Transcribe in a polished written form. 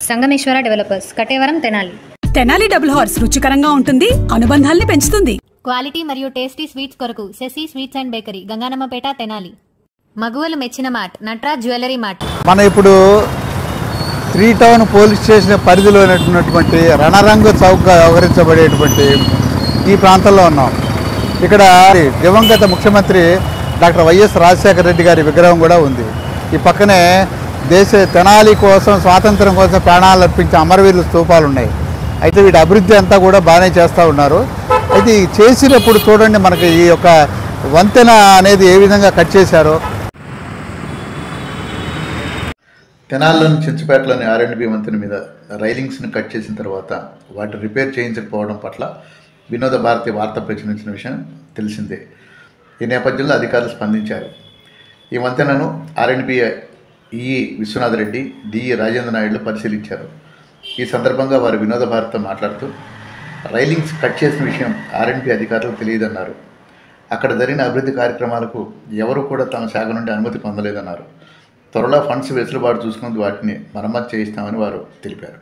Sangameshwara developers, Katevaram, Tenali. Tenali double horse రుచికరంగా ఉంటుంది, అనుబంధాల్ని పెంచుతుంది. క్వాలిటీ మరియు టేస్టీ స్వీట్స్ కొరకు Sasi sweets and bakery, Ganganammapeta, Tenali. మగువలు మెచ్చిన మార్ట్, నట్రాజ్ జ్యువెలరీ మార్ట్. మనం ఇప్పుడు 3 టౌన్ పోలీస్ స్టేషన్ పరిధిలో ఉన్నటువంటి రణరంగ చౌక్గా వ్యవహరించబడేటువంటి ఈ ప్రాంతంలో ఉన్నాం. ఇక్కడ దివంగత ముఖ్యమంత్రి డాక్టర్ వైఎస్ రాజశేఖర రెడ్డి గారి విగ్రహం కూడా ఉంది. ఈ పక్కనే తెనాలి కోసం, స్వాతంత్రం కోసం ప్రాణాలు అర్పించే అమరవీరుల స్తూపాలు ఉన్నాయి. అయితే వీటి అభివృద్ధి అంతా కూడా బాగానే చేస్తూ ఉన్నారు. అయితే చేసినప్పుడు చూడండి, మనకి ఈ యొక్క వంతెన అనేది ఏ విధంగా కట్ చేశారో. తెనాలిలోని చించుపేటలోని R&B వంతెన మీద రైలింగ్స్ని కట్ చేసిన తర్వాత వాటిని రిపేర్ చేయించకపోవడం పట్ల వినోద భారతి వార్త ప్రచురించిన విషయం తెలిసిందే. ఈ నేపథ్యంలో అధికారులు స్పందించారు. ఈ వంతెనను R&B ఈ విశ్వనాథరెడ్డి, DE రాజేంద్ర నాయుడులు పరిశీలించారు. ఈ సందర్భంగా వారు వినోద భారతితో మాట్లాడుతూ రైలింగ్స్ కట్ చేసిన విషయం R&B అధికారులకు తెలియదన్నారు. అక్కడ జరిగిన అభివృద్ధి కార్యక్రమాలకు ఎవరు కూడా తమ శాఖ నుండి అనుమతి పొందలేదన్నారు. త్వరలో ఫండ్స్ వెసులుబాటు చూసుకుని వాటిని మరమ్మతు చేయిస్తామని వారు తెలిపారు.